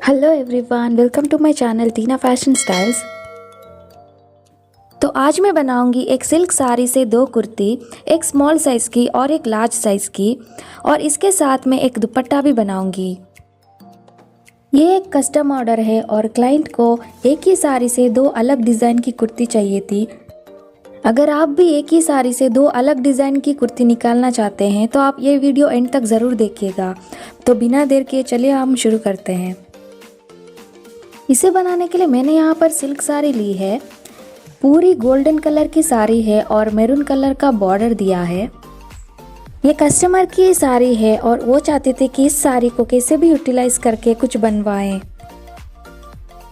Hello everyone, welcome to my channel Tina fashion styles. तो आज मैं बनाऊंगी एक सिल्क साड़ी से दो कुर्ती, एक स्मॉल साइज़ की और एक लार्ज साइज़ की, और इसके साथ में एक दुपट्टा भी बनाऊंगी। ये एक कस्टम ऑर्डर है और क्लाइंट को एक ही साड़ी से दो अलग डिज़ाइन की कुर्ती चाहिए थी। अगर आप भी एक ही साड़ी से दो अलग डिज़ाइन की कुर्ती निकालना चाहते हैं तो आप ये वीडियो एंड तक ज़रूर देखिएगा। तो बिना देर किए चलिए हम शुरू करते हैं। इसे बनाने के लिए मैंने यहाँ पर सिल्क साड़ी ली है। पूरी गोल्डन कलर की साड़ी है और मैरून कलर का बॉर्डर दिया है। ये कस्टमर की साड़ी है और वो चाहते थे कि इस साड़ी को कैसे भी यूटिलाइज करके कुछ बनवाएं।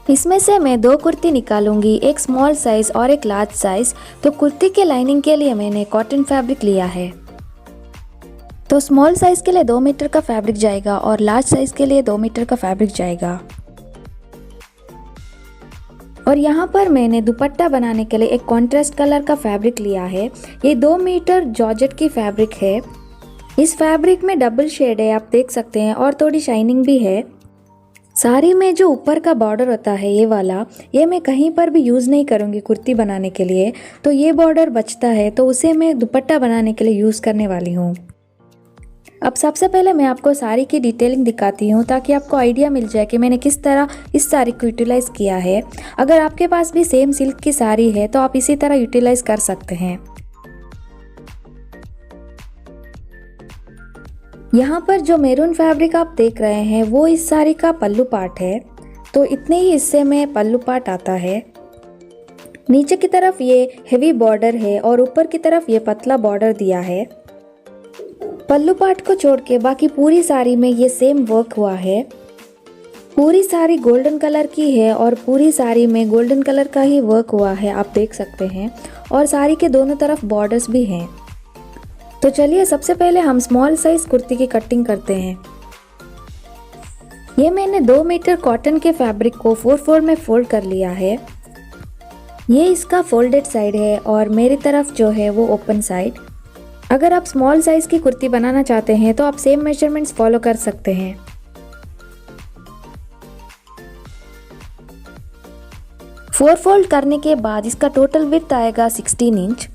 इसमें से मैं दो कुर्ती निकालूंगी, एक स्मॉल साइज और एक लार्ज साइज। तो कुर्ती के लाइनिंग के लिए मैंने कॉटन फैब्रिक लिया है। तो स्मॉल साइज के लिए 2 मीटर का फैब्रिक जाएगा और लार्ज साइज के लिए 2 मीटर का फैब्रिक जाएगा। और यहाँ पर मैंने दुपट्टा बनाने के लिए एक कॉन्ट्रास्ट कलर का फैब्रिक लिया है। ये 2 मीटर जॉर्जेट की फैब्रिक है। इस फैब्रिक में डबल शेड है, आप देख सकते हैं, और थोड़ी शाइनिंग भी है। साड़ी में जो ऊपर का बॉर्डर होता है ये वाला, ये मैं कहीं पर भी यूज़ नहीं करूँगी कुर्ती बनाने के लिए। तो ये बॉर्डर बचता है तो उसे मैं दुपट्टा बनाने के लिए यूज़ करने वाली हूँ। अब सबसे पहले मैं आपको साड़ी की डिटेलिंग दिखाती हूँ ताकि आपको आइडिया मिल जाए कि मैंने किस तरह इस साड़ी को यूटिलाइज किया है। अगर आपके पास भी सेम सिल्क की साड़ी है तो आप इसी तरह यूटिलाइज कर सकते हैं। यहाँ पर जो मैरून फैब्रिक आप देख रहे हैं वो इस साड़ी का पल्लू पार्ट है। तो इतने ही हिस्से में पल्लू पार्ट आता है। नीचे की तरफ ये हेवी बॉर्डर है और ऊपर की तरफ ये पतला बॉर्डर दिया है। पल्लू पार्ट को छोड़ के बाकी पूरी साड़ी में ये सेम वर्क हुआ है। पूरी साड़ी गोल्डन कलर की है और पूरी साड़ी में गोल्डन कलर का ही वर्क हुआ है, आप देख सकते हैं। और साड़ी के दोनों तरफ बॉर्डर्स भी हैं। तो चलिए सबसे पहले हम स्मॉल साइज कुर्ती की कटिंग करते हैं। ये मैंने 2 मीटर कॉटन के फैब्रिक को 4/4 में फोल्ड कर लिया है। ये इसका फोल्डेड साइड है और मेरी तरफ जो है वो ओपन साइड। अगर आप स्मॉल साइज की कुर्ती बनाना चाहते हैं तो आप सेम मेजरमेंट्स फॉलो कर सकते हैं। फोर फोल्ड करने के बाद इसका टोटल विड्थ आएगा 16 इंच।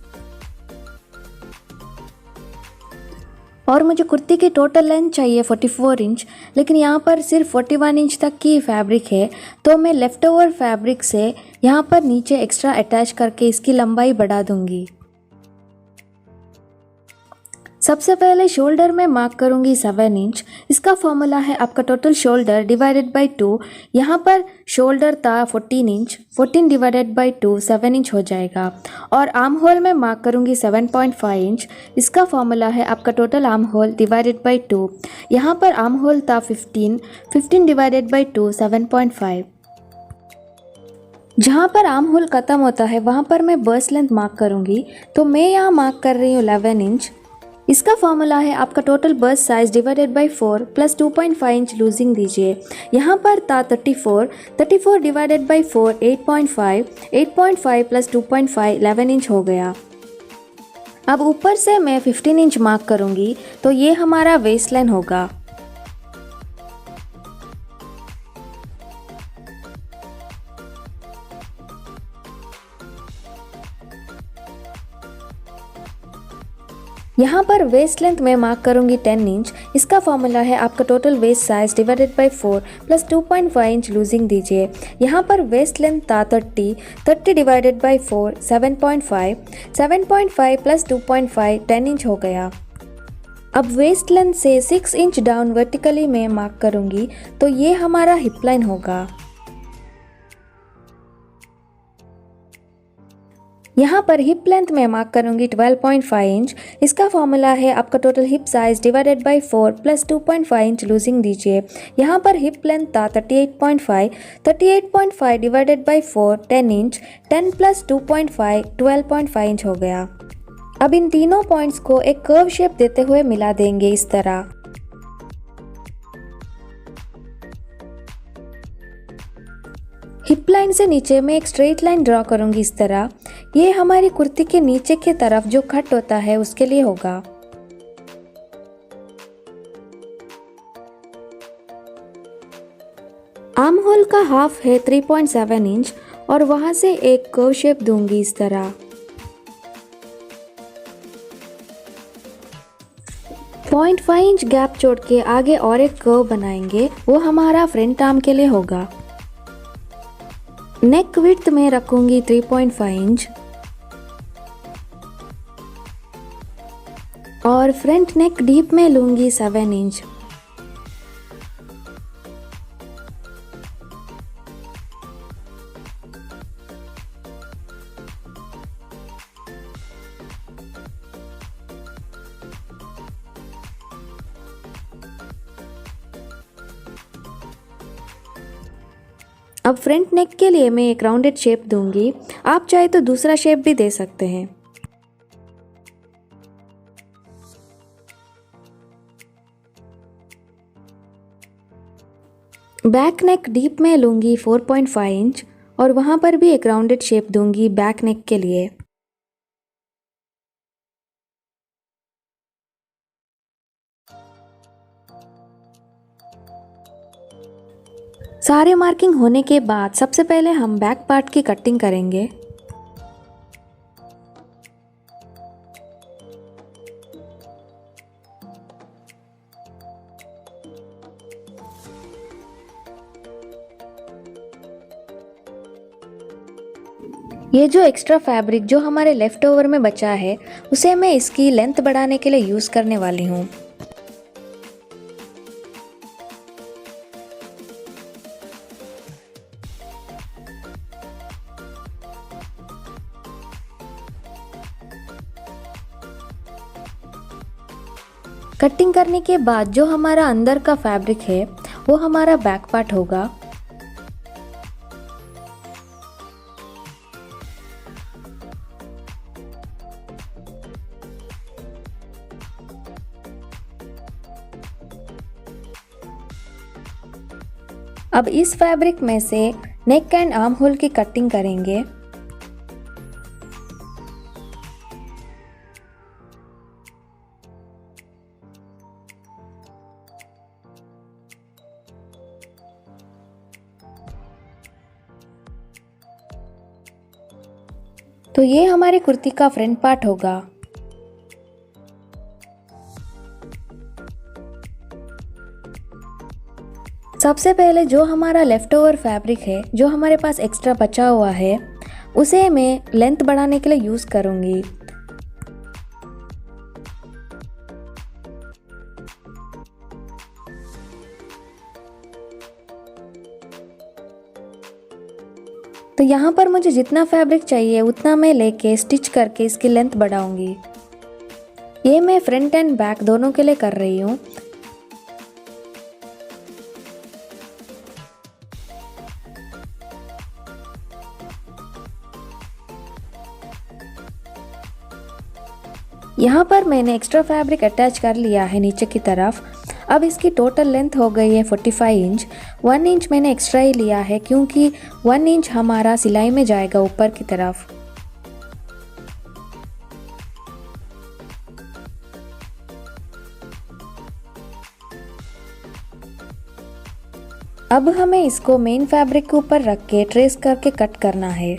और मुझे कुर्ती की टोटल लेंथ चाहिए 44 इंच, लेकिन यहाँ पर सिर्फ 41 इंच तक की फैब्रिक है। तो मैं लेफ्ट ओवर फैब्रिक से यहाँ पर नीचे एक्स्ट्रा अटैच करके इसकी लंबाई बढ़ा दूंगी। सबसे पहले शोल्डर में मार्क करूंगी 7 इंच। इसका फॉर्मूला है आपका टोटल शोल्डर डिवाइडेड बाय 2। यहाँ पर शोल्डर था 14 इंच, 14 डिवाइडेड बाय 2 7 इंच हो जाएगा। और आर्म होल में मार्क करूंगी 7.5 इंच। इसका फॉर्मूला है आपका total arm hole divided by 2। यहाँ पर आर्म होल था 15 डिवाइडेड बाय 2 7.5। जहाँ पर आर्म होल खत्म होता है वहाँ पर मैं बस्ट लेंथ मार्क करूंगी। तो मैं यहाँ मार्क कर रही हूँ 11 इंच। इसका फॉर्मूला है आपका total bust size divided by 4 plus 2.5 inch loosing दीजिए। यहाँ पर था 34 डिवाइडेड बाय 4 8.5 प्लस 2.5 11 इंच हो गया। अब ऊपर से मैं 15 इंच मार्क करूँगी तो ये हमारा वेस्ट लाइन होगा। यहाँ पर वेस्ट लेंथ में मार्क करूंगी 10 इंच। इसका फॉर्मूला है आपका total waste size divided by 4 plus 2.5 inch loosing दीजिए। यहाँ पर वेस्ट लेंथ था 30 डिवाइडेड बाय 4 7.5 प्लस 2.5 10 इंच हो गया। अब वेस्ट लेंथ से 6 इंच डाउन वर्टिकली में मार्क करूंगी तो ये हमारा हिप लाइन होगा। यहाँ पर हिप लेंथ में मार्क करूंगी 12.5 इंच। इसका फॉर्मूला है आपका total hip size divided by 4 plus 2.5 inch loosing दीजिए। यहाँ पर हिप लेंथ था 38.5 divided by 4 10 inch. 10 plus 2.5 12.5 inch हो गया। अब इन तीनों पॉइंट्स को एक कर्व शेप देते हुए मिला देंगे इस तरह। हिप लाइन से नीचे मैं एक स्ट्रेट लाइन ड्रॉ करूंगी इस तरह। ये हमारी कुर्ती के नीचे की तरफ जो कट होता है उसके लिए होगा। आर्म होल का हाफ है 3.7 इंच और वहाँ से एक कर्व शेप दूंगी इस तरह। 0.5 इंच गैप छोड़ के आगे और एक कर्व बनाएंगे, वो हमारा फ्रंट आर्म के लिए होगा। नेक विड्थ में रखूंगी 3.5 इंच और फ्रंट नेक डीप में लूंगी 7 इंच। अब फ्रंट नेक के लिए मैं एक राउंडेड शेप दूंगी, आप चाहे तो दूसरा शेप भी दे सकते हैं। बैक नेक डीप में लूंगी 4.5 इंच और वहां पर भी एक राउंडेड शेप दूंगी बैक नेक के लिए। सारे मार्किंग होने के बाद सबसे पहले हम बैक पार्ट की कटिंग करेंगे। ये जो एक्स्ट्रा फैब्रिक जो हमारे लेफ्ट ओवर में बचा है, उसे मैं इसकी लेंथ बढ़ाने के लिए यूज़ करने वाली हूँ। कटिंग करने के बाद जो हमारा अंदर का फैब्रिक है वो हमारा बैक पार्ट होगा। अब इस फैब्रिक में से नेक एंड आर्म होल की कटिंग करेंगे। तो ये हमारी कुर्ती का फ्रंट पार्ट होगा। सबसे पहले जो हमारा लेफ्ट ओवर फैब्रिक है, जो हमारे पास एक्स्ट्रा बचा हुआ है, उसे मैं लेंथ बढ़ाने के लिए यूज़ करूँगी। तो यहाँ पर मुझे जितना फैब्रिक चाहिए उतना मैं लेके स्टिच करके इसकी लेंथ बढ़ाऊंगी। ये मैं फ्रंट एंड बैक दोनों के लिए कर रही हूँ। यहाँ पर मैंने एक्स्ट्रा फैब्रिक अटैच कर लिया है नीचे की तरफ। अब इसकी टोटल लेंथ हो गई है 45 इंच। 1 इंच मैंने एक्स्ट्रा ही लिया है क्योंकि 1 इंच हमारा सिलाई में जाएगा ऊपर की तरफ। अब हमें इसको मेन फैब्रिक के ऊपर रख के ट्रेस करके कट करना है।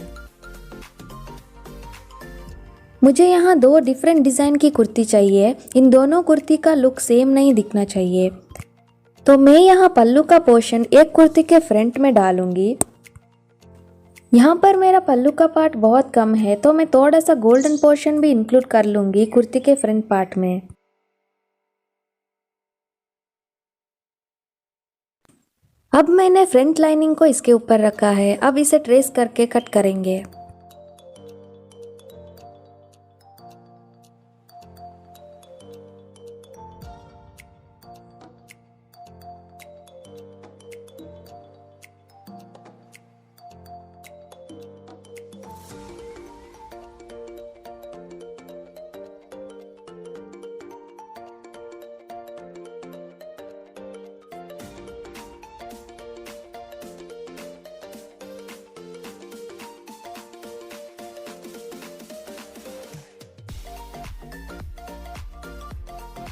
मुझे यहाँ 2 डिफरेंट डिज़ाइन की कुर्ती चाहिए। इन दोनों कुर्ती का लुक सेम नहीं दिखना चाहिए, तो मैं यहाँ पल्लू का पोर्शन एक कुर्ती के फ्रंट में डालूंगी। यहाँ पर मेरा पल्लू का पार्ट बहुत कम है, तो मैं थोड़ा सा गोल्डन पोर्शन भी इंक्लूड कर लूँगी कुर्ती के फ्रंट पार्ट में। अब मैंने फ्रंट लाइनिंग को इसके ऊपर रखा है। अब इसे ट्रेस करके कट करेंगे।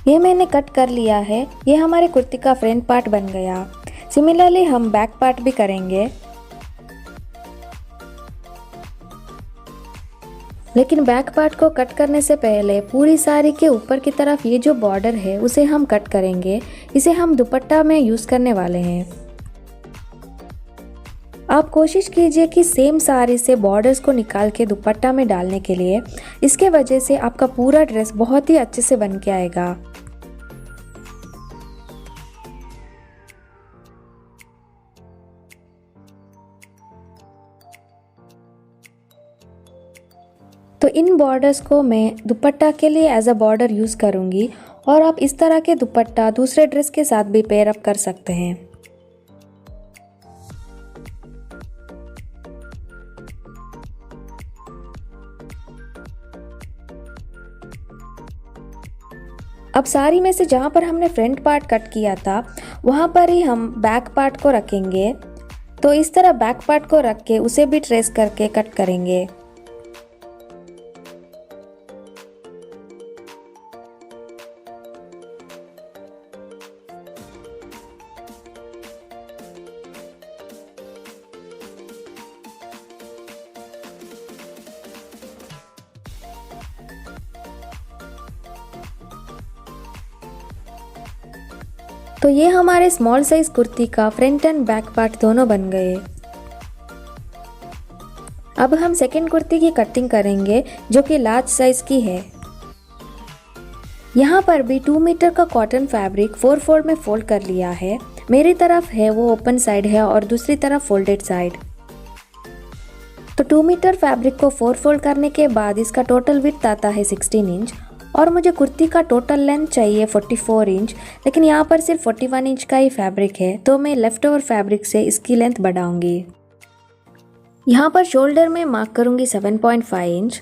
ये मैंने कट कर लिया है। ये हमारे कुर्ती का फ्रंट पार्ट बन गया। सिमिलरली हम बैक पार्ट भी करेंगे, लेकिन बैक पार्ट को कट करने से पहले पूरी साड़ी के ऊपर की तरफ ये जो बॉर्डर है उसे हम कट करेंगे। इसे हम दुपट्टा में यूज़ करने वाले हैं। आप कोशिश कीजिए कि सेम साड़ी से बॉर्डर्स को निकाल के दुपट्टा में डालने के लिए। इसके वजह से आपका पूरा ड्रेस बहुत ही अच्छे से बन के आएगा। तो इन बॉर्डर्स को मैं दुपट्टा के लिए एज अ बॉर्डर यूज़ करूँगी और आप इस तरह के दुपट्टा दूसरे ड्रेस के साथ भी पेयर अप कर सकते हैं। अब साड़ी में से जहाँ पर हमने फ्रंट पार्ट कट किया था वहाँ पर ही हम बैक पार्ट को रखेंगे। तो इस तरह बैक पार्ट को रख के उसे भी ट्रेस करके कट करेंगे। तो ये हमारे स्मॉल साइज कुर्ती का फ्रंट एंड बैक पार्ट दोनों बन गए। अब हम सेकंड कुर्ती की कटिंग करेंगे जो कि लार्ज साइज की है। यहाँ पर भी 2 मीटर का कॉटन फैब्रिक 4 फोल्ड में फोल्ड कर लिया है। मेरी तरफ है वो ओपन साइड है और दूसरी तरफ फोल्डेड साइड। तो 2 मीटर फैब्रिक को 4 फोल्ड करने के बाद इसका टोटल विड्थ आता है 16 इंच और मुझे कुर्ती का टोटल लेंथ चाहिए 44 इंच, लेकिन यहाँ पर सिर्फ 41 इंच का ही फैब्रिक है तो मैं लेफ्ट ओवर फैब्रिक से इसकी लेंथ बढ़ाऊंगी। यहाँ पर शोल्डर में मार्क करूंगी 7.5 इंच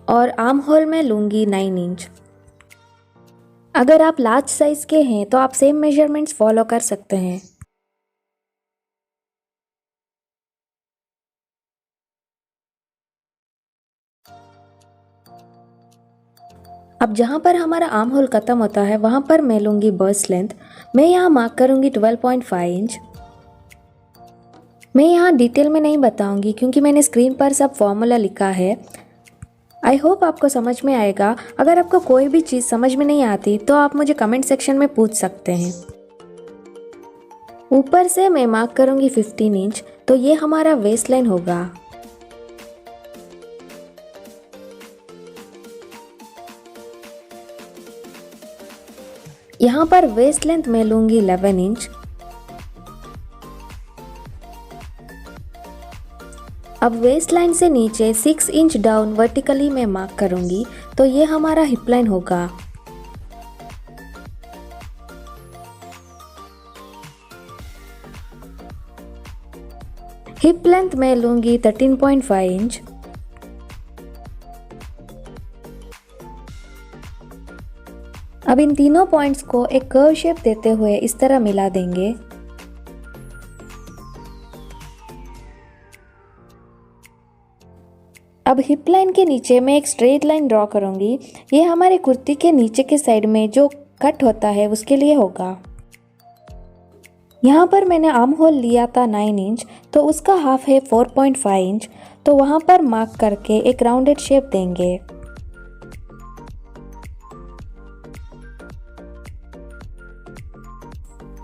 और आर्म होल में लूंगी 9 इंच। अगर आप लार्ज साइज के हैं तो आप सेम मेजरमेंट्स फॉलो कर सकते हैं। अब जहाँ पर हमारा आर्म होल ख़त्म होता है वहाँ पर मैं लूँगी बस्ट लेंथ। मैं यहाँ मार्क करूँगी 12.5 इंच। मैं यहाँ डिटेल में नहीं बताऊँगी क्योंकि मैंने स्क्रीन पर सब फॉर्मूला लिखा है। आई होप आपको समझ में आएगा। अगर आपको कोई भी चीज़ समझ में नहीं आती तो आप मुझे कमेंट सेक्शन में पूछ सकते हैं। ऊपर से मैं मार्क करूँगी 15 इंच, तो ये हमारा वेस्ट लाइन होगा। यहाँ पर वेस्ट लेंथ मैं लूँगी 11 इंच। अब वेस्ट लाइन से नीचे 6 इंच डाउन वर्टिकली मैं मार्क करूँगी, तो ये हमारा हिप लाइन होगा। हिप लेंथ मैं लूँगी 13.5 इंच। अब इन तीनों पॉइंट्स को एक कर्व शेप देते हुए इस तरह मिला देंगे। अब हिप लाइन के नीचे मैं एक स्ट्रेट लाइन ड्रॉ करूंगी। ये हमारे कुर्ती के नीचे के साइड में जो कट होता है उसके लिए होगा। यहाँ पर मैंने आर्म होल लिया था 9 इंच, तो उसका हाफ है 4.5 इंच, तो वहाँ पर मार्क करके एक राउंडेड शेप देंगे।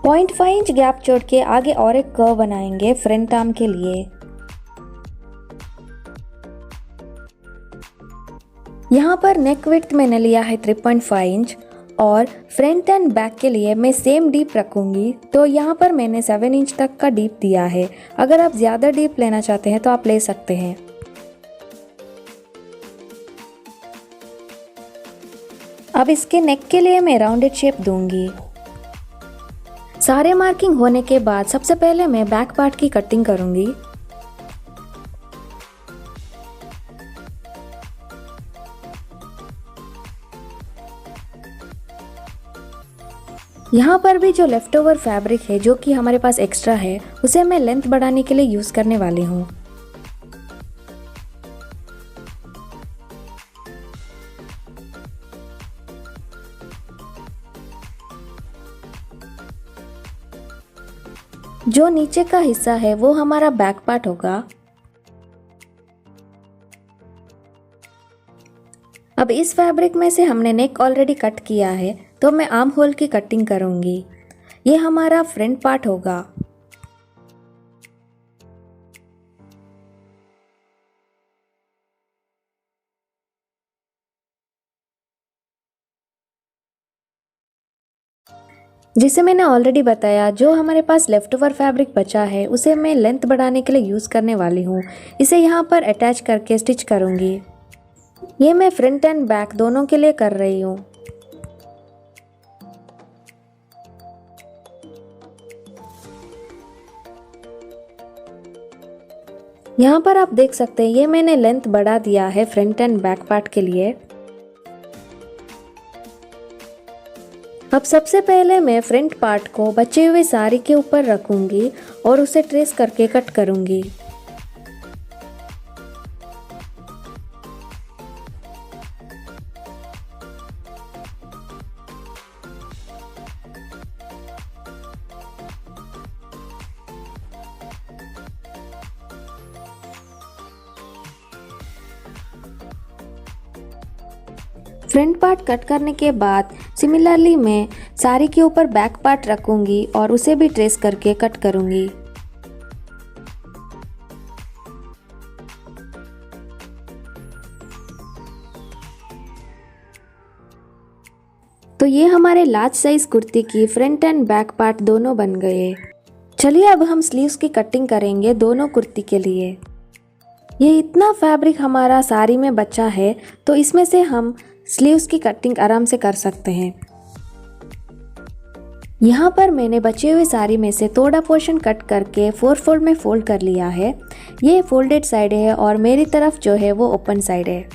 पॉइंट 5 इंच गैप छोड़ के आगे और एक कर्व बनाएंगे फ्रंट आर्म के लिए। यहाँ पर नेक विड्थ मैंने लिया है 3.5 इंच और फ्रंट एंड बैक के लिए मैं सेम डीप रखूँगी। तो यहाँ पर मैंने 7 इंच तक का डीप दिया है। अगर आप ज़्यादा डीप लेना चाहते हैं तो आप ले सकते हैं। अब इसके नेक के लिए मैं राउंडेड शेप दूंगी। सारे मार्किंग होने के बाद सबसे पहले मैं बैक पार्ट की कटिंग करूंगी। यहाँ पर भी जो लेफ्ट ओवर फैब्रिक है जो कि हमारे पास एक्स्ट्रा है उसे मैं लेंथ बढ़ाने के लिए यूज़ करने वाली हूँ। जो नीचे का हिस्सा है वो हमारा बैक पार्ट होगा। अब इस फैब्रिक में से हमने नेक ऑलरेडी कट किया है, तो मैं आर्म होल की कटिंग करूंगी। ये हमारा फ्रंट पार्ट होगा। जिसे मैंने ऑलरेडी बताया, जो हमारे पास लेफ्ट ओवर फैब्रिक बचा है उसे मैं लेंथ बढ़ाने के लिए यूज़ करने वाली हूँ। इसे यहाँ पर अटैच करके स्टिच करूँगी। ये मैं फ्रंट एंड बैक दोनों के लिए कर रही हूँ। यहाँ पर आप देख सकते हैं ये मैंने लेंथ बढ़ा दिया है फ्रंट एंड बैक पार्ट के लिए। अब सबसे पहले मैं फ्रंट पार्ट को बचे हुए साड़ी के ऊपर रखूंगी और उसे ट्रेस करके कट करूंगी। फ्रंट पार्ट कट करने के बाद सिमिलरली मैं साड़ी के ऊपर बैक पार्ट रखूंगी और उसे भी ट्रेस करके कट करूंगी। तो ये हमारे लार्ज साइज कुर्ती की फ्रंट एंड बैक पार्ट दोनों बन गए। चलिए अब हम स्लीव्स की कटिंग करेंगे दोनों कुर्ती के लिए। ये इतना फैब्रिक हमारा साड़ी में बचा है, तो इसमें से हम स्लीव्स की कटिंग आराम से कर सकते हैं। यहाँ पर मैंने बचे हुए साड़ी में से थोड़ा पोर्शन कट करके 4 फोल्ड में फोल्ड कर लिया है। ये फोल्डेड साइड है और मेरी तरफ जो है वो ओपन साइड है।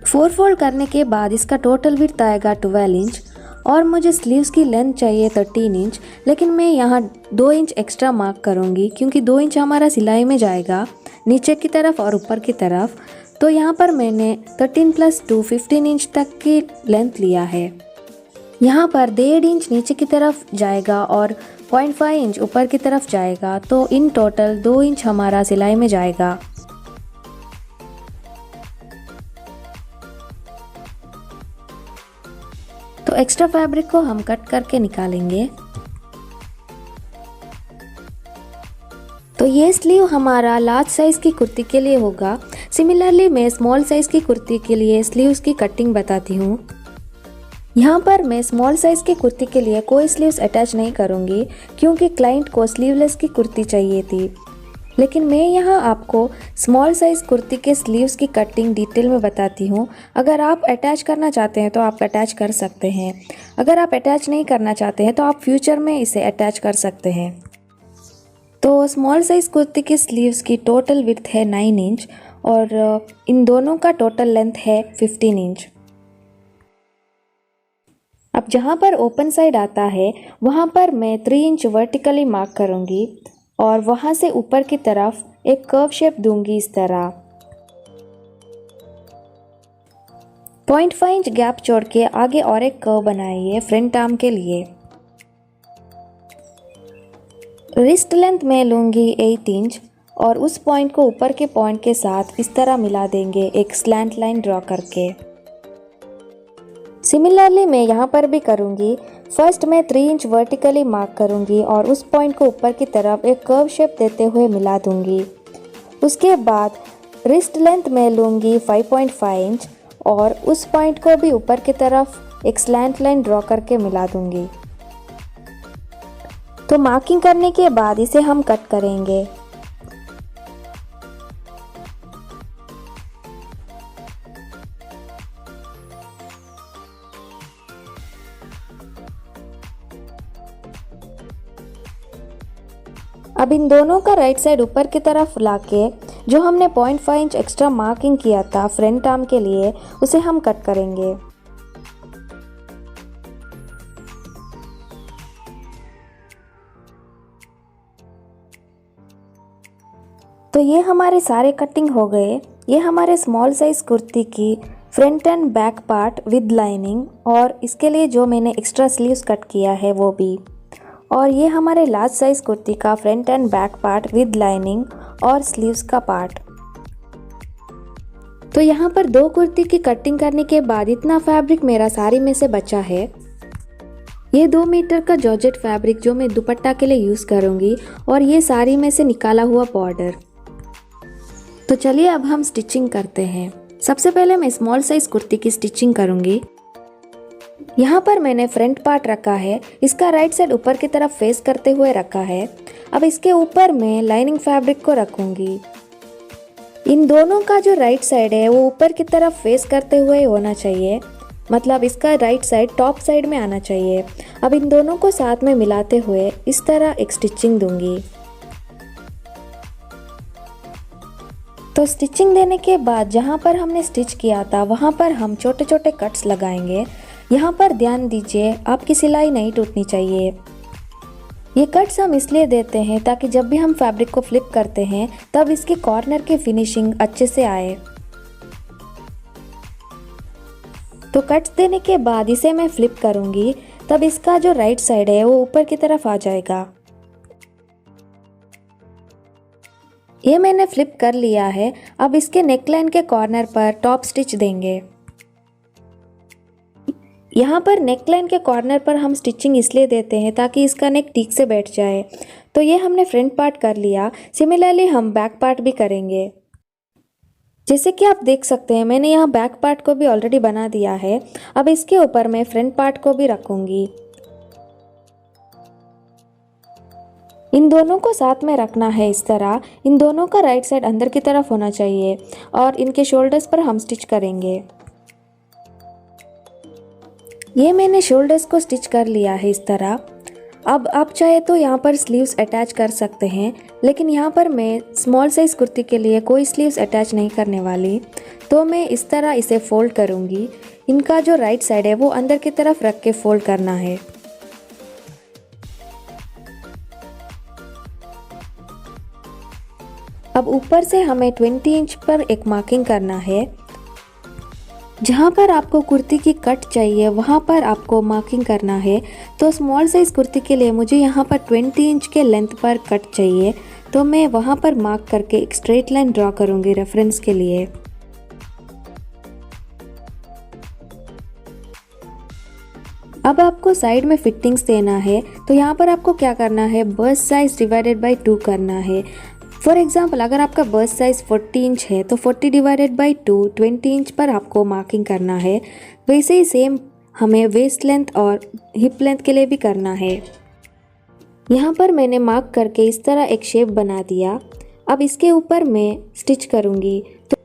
4 फोल्ड करने के बाद इसका टोटल विड्थ आएगा 12 इंच और मुझे स्लीव्स की लेंथ चाहिए 13 इंच, लेकिन मैं यहाँ 2 इंच एक्स्ट्रा मार्क करूँगी क्योंकि 2 इंच हमारा सिलाई में जाएगा नीचे की तरफ और ऊपर की तरफ। तो यहाँ पर मैंने 13 + 2 15 इंच तक की लेंथ लिया है। यहाँ पर 1.5 इंच नीचे की तरफ जाएगा और 0.5 इंच ऊपर की तरफ जाएगा, तो इन टोटल 2 इंच हमारा सिलाई में जाएगा। तो एक्स्ट्रा फैब्रिक को हम कट करके निकालेंगे। तो ये स्लीव हमारा लार्ज साइज की कुर्ती के लिए होगा। सिमिलरली मैं स्मॉल साइज की कुर्ती के लिए स्लीव्स की कटिंग बताती हूँ। यहाँ पर मैं स्मॉल साइज की कुर्ती के लिए कोई स्लीव्स अटैच नहीं करूँगी क्योंकि क्लाइंट को स्लीवलेस की कुर्ती चाहिए थी, लेकिन मैं यहाँ आपको स्मॉल साइज कुर्ती के स्लीव्स की कटिंग डिटेल में बताती हूँ। अगर आप अटैच करना चाहते हैं तो आप अटैच कर सकते हैं, अगर आप अटैच नहीं करना चाहते हैं तो आप फ्यूचर में इसे अटैच कर सकते हैं। तो स्मॉल साइज कुर्ती के स्लीव्स की टोटल विड्थ है 9 इंच और इन दोनों का टोटल लेंथ है 15 इंच। अब जहाँ पर ओपन साइड आता है वहाँ पर मैं 3 इंच वर्टिकली मार्क करूँगी और वहाँ से ऊपर की तरफ एक कर्व शेप दूंगी इस तरह। 0.5 इंच गैप छोड़ के आगे और एक कर्व बनाइए फ्रंट आर्म के लिए। रिस्ट लेंथ में लूँगी 8 इंच और उस पॉइंट को ऊपर के पॉइंट के साथ इस तरह मिला देंगे एक स्लैंट लाइन ड्रॉ करके। सिमिलरली मैं यहाँ पर भी करूँगी। फर्स्ट मैं 3 इंच वर्टिकली मार्क करूँगी और उस पॉइंट को ऊपर की तरफ एक कर्व शेप देते हुए मिला दूँगी। उसके बाद रिस्ट लेंथ में लूँगी 5.5 इंच और उस पॉइंट को भी ऊपर की तरफ एक स्लैंट लाइन ड्रॉ करके मिला दूँगी। तो मार्किंग करने के बाद इसे हम कट करेंगे। अब इन दोनों का राइट साइड ऊपर की तरफ लाके जो हमने 0.5 इंच एक्स्ट्रा मार्किंग किया था फ्रंट आर्म के लिए, उसे हम कट करेंगे। तो ये हमारे सारे कटिंग हो गए। ये हमारे स्मॉल साइज कुर्ती की front end back part with lining और इसके लिए जो मैंने एक्स्ट्रा स्लीव्स कट किया है वो भी, और ये हमारे लार्ज साइज कुर्ती का front end back part with lining और स्लीव्स का पार्ट। तो यहाँ पर 2 कुर्ती की कटिंग करने के बाद इतना फैब्रिक मेरा साड़ी में से बचा है। ये 2 मीटर का जॉर्जेट फैब्रिक जो मैं दुपट्टा के लिए यूज़ करूँगी और ये साड़ी में से निकाला हुआ बॉर्डर। तो चलिए अब हम स्टिचिंग करते हैं। सबसे पहले मैं स्मॉल साइज कुर्ती की स्टिचिंग करूँगी। यहाँ पर मैंने फ्रंट पार्ट रखा है, इसका राइट साइड ऊपर की तरफ फेस करते हुए रखा है। अब इसके ऊपर मैं लाइनिंग फैब्रिक को रखूँगी। इन दोनों का जो राइट साइड है वो ऊपर की तरफ फेस करते हुए होना चाहिए, मतलब इसका राइट साइड टॉप साइड में आना चाहिए। अब इन दोनों को साथ में मिलाते हुए इस तरह एक स्टिचिंग दूंगी। तो स्टिचिंग देने के बाद जहाँ पर हमने स्टिच किया था वहाँ पर हम छोटे छोटे कट्स लगाएंगे। यहाँ पर ध्यान दीजिए, आपकी सिलाई नहीं टूटनी चाहिए। ये कट्स हम इसलिए देते हैं ताकि जब भी हम फैब्रिक को फ्लिप करते हैं तब इसकी कॉर्नर की फिनिशिंग अच्छे से आए। तो कट्स देने के बाद इसे मैं फ्लिप करूंगी, तब इसका जो राइट साइड है वो ऊपर की तरफ आ जाएगा। ये मैंने फ्लिप कर लिया है। अब इसके नेकलाइन के कॉर्नर पर टॉप स्टिच देंगे। यहाँ पर नेकलाइन के कॉर्नर पर हम स्टिचिंग इसलिए देते हैं ताकि इसका नेक ठीक से बैठ जाए। तो ये हमने फ्रंट पार्ट कर लिया। सिमिलरली हम बैक पार्ट भी करेंगे। जैसे कि आप देख सकते हैं मैंने यहाँ बैक पार्ट को भी ऑलरेडी बना दिया है। अब इसके ऊपर मैं फ्रंट पार्ट को भी रखूँगी। इन दोनों को साथ में रखना है इस तरह। इन दोनों का राइट साइड अंदर की तरफ होना चाहिए और इनके शोल्डर्स पर हम स्टिच करेंगे। ये मैंने शोल्डर्स को स्टिच कर लिया है इस तरह। अब आप चाहे तो यहाँ पर स्लीव्स अटैच कर सकते हैं, लेकिन यहाँ पर मैं स्मॉल साइज़ कुर्ती के लिए कोई स्लीव्स अटैच नहीं करने वाली। तो मैं इस तरह इसे फोल्ड करूँगी। इनका जो राइट साइड है वो अंदर की तरफ रख के फोल्ड करना है। अब ऊपर से हमें 20 इंच पर एक मार्किंग करना है। जहाँ पर आपको कुर्ती की कट चाहिए वहाँ पर आपको मार्किंग करना है। तो स्मॉल साइज़ कुर्ती के लिए मुझे यहाँ पर 20 इंच के लेंथ पर कट चाहिए, तो मैं वहाँ पर मार्क करके एक स्ट्रेट लाइन ड्रॉ करूँगी रेफरेंस के लिए। अब आपको साइड में फिटिंग्स देना है। तो यहाँ पर आपको क्या करना है, बस्ट साइज डिवाइडेड बाई 2 करना है। फॉर एग्जाम्पल अगर आपका बस्ट साइज़ 40 इंच है तो 40 डिवाइडेड बाई 2 20 इंच पर आपको मार्किंग करना है। वैसे ही सेम हमें वेस्ट लेंथ और हिप लेंथ के लिए भी करना है। यहाँ पर मैंने मार्क करके इस तरह एक शेप बना दिया। अब इसके ऊपर मैं स्टिच करूँगी। तो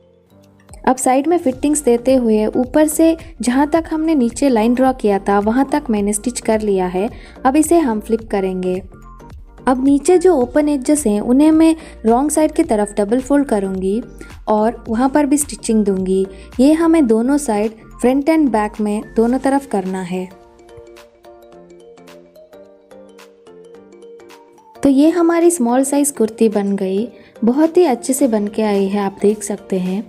अब साइड में फिटिंग्स देते हुए ऊपर से जहाँ तक हमने नीचे लाइन ड्रॉ किया था वहाँ तक मैंने स्टिच कर लिया है। अब इसे हम फ्लिप करेंगे। अब नीचे जो ओपन एजेस हैं उन्हें मैं रॉन्ग साइड की तरफ डबल फोल्ड करूँगी और वहाँ पर भी स्टिचिंग दूँगी। ये हमें दोनों साइड फ्रंट एंड बैक में दोनों तरफ करना है। तो ये हमारी स्मॉल साइज़ कुर्ती बन गई। बहुत ही अच्छे से बन के आई है, आप देख सकते हैं।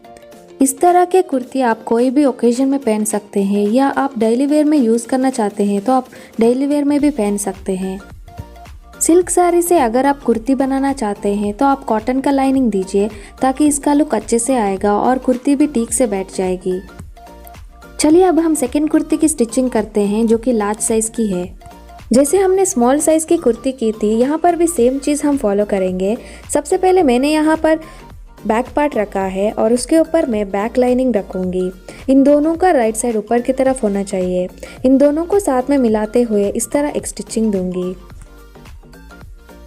इस तरह के कुर्ती आप कोई भी ओकेजन में पहन सकते हैं, या आप डेली वेयर में यूज़ करना चाहते हैं तो आप डेली वेयर में भी पहन सकते हैं। सिल्क साड़ी से अगर आप कुर्ती बनाना चाहते हैं तो आप कॉटन का लाइनिंग दीजिए ताकि इसका लुक अच्छे से आएगा और कुर्ती भी ठीक से बैठ जाएगी। चलिए अब हम सेकंड कुर्ती की स्टिचिंग करते हैं जो कि लार्ज साइज़ की है। जैसे हमने स्मॉल साइज़ की कुर्ती की थी, यहाँ पर भी सेम चीज़ हम फॉलो करेंगे। सबसे पहले मैंने यहाँ पर बैक पार्ट रखा है और उसके ऊपर मैं बैक लाइनिंग रखूँगी। इन दोनों का राइट साइड ऊपर की तरफ होना चाहिए। इन दोनों को साथ में मिलाते हुए इस तरह एक स्टिचिंग दूँगी।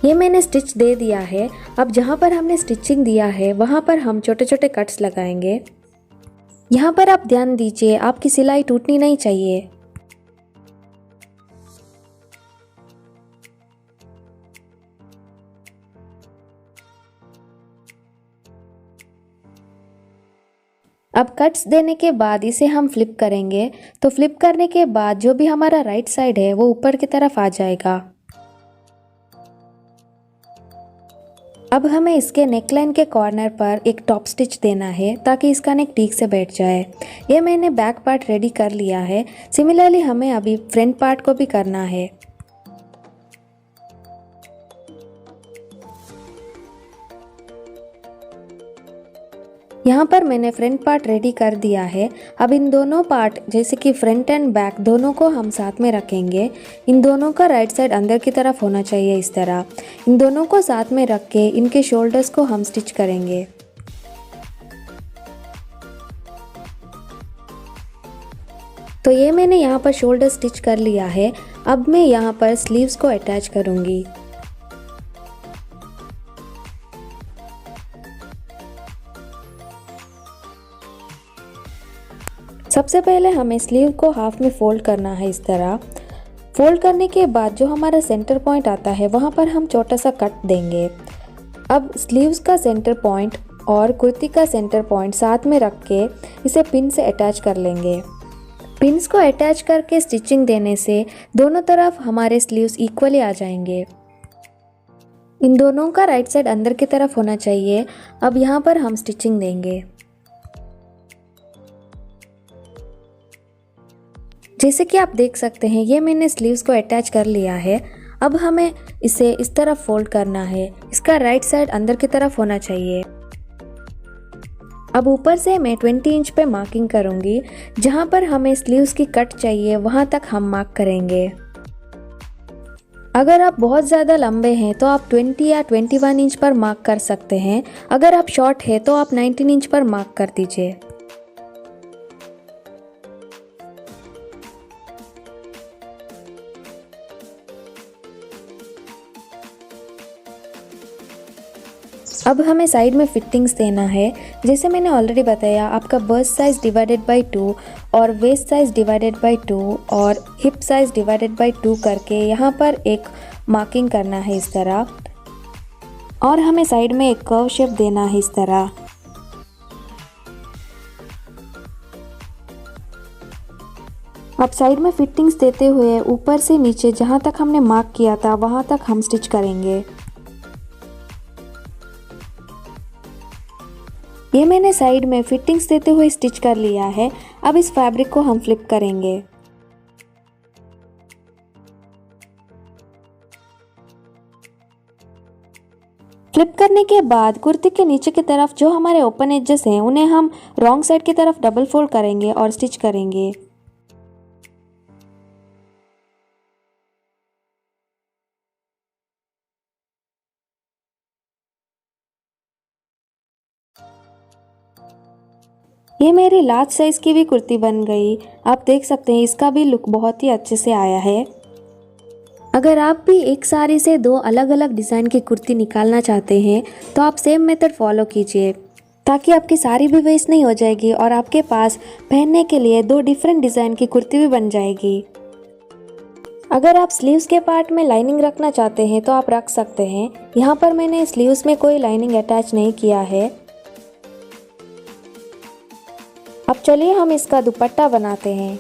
ये मैंने स्टिच दे दिया है। अब जहाँ पर हमने स्टिचिंग दिया है वहाँ पर हम छोटे छोटे कट्स लगाएंगे। यहाँ पर आप ध्यान दीजिए, आपकी सिलाई टूटनी नहीं चाहिए। अब कट्स देने के बाद इसे हम फ्लिप करेंगे। तो फ्लिप करने के बाद जो भी हमारा राइट साइड है वो ऊपर की तरफ आ जाएगा। अब हमें इसके नेकलाइन के कॉर्नर पर एक टॉप स्टिच देना है ताकि इसका नेक ठीक से बैठ जाए। ये मैंने बैक पार्ट रेडी कर लिया है। सिमिलरली हमें अभी फ्रंट पार्ट को भी करना है। यहाँ पर मैंने फ्रंट पार्ट रेडी कर दिया है। अब इन दोनों पार्ट जैसे कि फ्रंट एंड बैक दोनों को हम साथ में रखेंगे। इन दोनों का राइट साइड अंदर की तरफ होना चाहिए इस तरह। इन दोनों को साथ में रख के इनके शोल्डर्स को हम स्टिच करेंगे। तो ये मैंने यहाँ पर शोल्डर स्टिच कर लिया है। अब मैं यहाँ पर स्लीव्स को अटैच करूँगी। सबसे पहले हमें स्लीव को हाफ में फोल्ड करना है इस तरह। फोल्ड करने के बाद जो हमारा सेंटर पॉइंट आता है वहाँ पर हम छोटा सा कट देंगे। अब स्लीव्स का सेंटर पॉइंट और कुर्ती का सेंटर पॉइंट साथ में रख के इसे पिन से अटैच कर लेंगे। पिन्स को अटैच करके स्टिचिंग देने से दोनों तरफ हमारे स्लीव्स इक्वली आ जाएंगे। इन दोनों का राइट साइड अंदर की तरफ होना चाहिए। अब यहाँ पर हम स्टिचिंग देंगे। जैसे कि आप देख सकते हैं ये मैंने स्लीव्स को अटैच कर लिया है। अब हमें इसे इस तरफ फोल्ड करना है। इसका राइट साइड अंदर की तरफ होना चाहिए। अब ऊपर से मैं 20 इंच पे मार्किंग करूँगी। जहाँ पर हमें स्लीव्स की कट चाहिए वहाँ तक हम मार्क करेंगे। अगर आप बहुत ज़्यादा लंबे हैं तो आप 20 या 21 इंच पर मार्क कर सकते हैं। अगर आप शॉर्ट हैं तो आप 19 इंच पर मार्क कर दीजिए। अब हमें साइड में फिटिंग्स देना है। जैसे मैंने ऑलरेडी बताया, आपका बस्ट साइज़ डिवाइडेड बाई 2 और वेस्ट साइज़ डिवाइडेड बाई 2 और हिप साइज़ डिवाइडेड बाई 2 करके यहाँ पर एक मार्किंग करना है इस तरह। और हमें साइड में एक कर्व शेप देना है इस तरह। अब साइड में फिटिंग्स देते हुए ऊपर से नीचे जहाँ तक हमने मार्क किया था वहाँ तक हम स्टिच करेंगे। ये मैंने साइड में फिटिंग्स देते हुए स्टिच कर लिया है। अब इस फैब्रिक को हम फ्लिप करेंगे। फ्लिप करने के बाद कुर्ती के नीचे की तरफ जो हमारे ओपन एजेस हैं उन्हें हम रॉन्ग साइड की तरफ डबल फोल्ड करेंगे और स्टिच करेंगे। ये मेरी लार्ज साइज़ की भी कुर्ती बन गई। आप देख सकते हैं इसका भी लुक बहुत ही अच्छे से आया है। अगर आप भी एक साड़ी से 2 अलग अलग डिज़ाइन की कुर्ती निकालना चाहते हैं तो आप सेम मेथड फॉलो कीजिए, ताकि आपकी साड़ी भी वेस्ट नहीं हो जाएगी और आपके पास पहनने के लिए 2 डिफरेंट डिज़ाइन की कुर्ती भी बन जाएगी। अगर आप स्लीव्स के पार्ट में लाइनिंग रखना चाहते हैं तो आप रख सकते हैं। यहाँ पर मैंने स्लीव्स में कोई लाइनिंग अटैच नहीं किया है। अब चलिए हम इसका दुपट्टा बनाते हैं।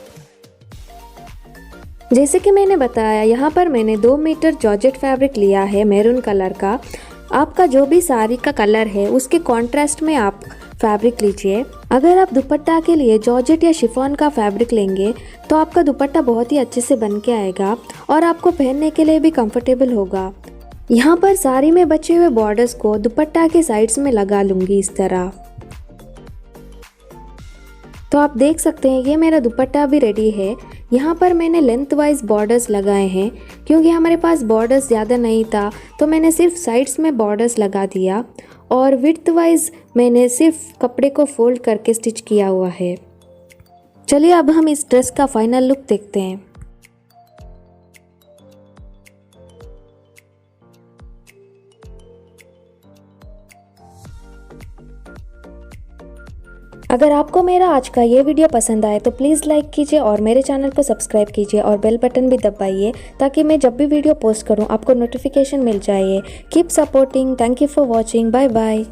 जैसे कि मैंने बताया, यहाँ पर मैंने 2 मीटर जॉर्जेट फैब्रिक लिया है मैरून कलर का। आपका जो भी साड़ी का कलर है उसके कॉन्ट्रास्ट में आप फैब्रिक लीजिए। अगर आप दुपट्टा के लिए जॉर्जेट या शिफॉन का फैब्रिक लेंगे तो आपका दुपट्टा बहुत ही अच्छे से बन के आएगा और आपको पहनने के लिए भी कंफर्टेबल होगा। यहाँ पर साड़ी में बचे हुए बॉर्डर्स को दुपट्टा के साइड्स में लगा लूँगी इस तरह। तो आप देख सकते हैं ये मेरा दुपट्टा भी रेडी है। यहाँ पर मैंने लेंथ वाइज बॉर्डर्स लगाए हैं, क्योंकि हमारे पास बॉर्डर्स ज़्यादा नहीं था तो मैंने सिर्फ साइड्स में बॉर्डर्स लगा दिया और विड्थ वाइज मैंने सिर्फ कपड़े को फोल्ड करके स्टिच किया हुआ है। चलिए अब हम इस ड्रेस का फाइनल लुक देखते हैं। अगर आपको मेरा आज का ये वीडियो पसंद आए तो प्लीज़ लाइक कीजिए और मेरे चैनल को सब्सक्राइब कीजिए और बेल बटन भी दबाइए, ताकि मैं जब भी वीडियो पोस्ट करूं आपको नोटिफिकेशन मिल जाए। Keep supporting. Thank you for watching. Bye bye.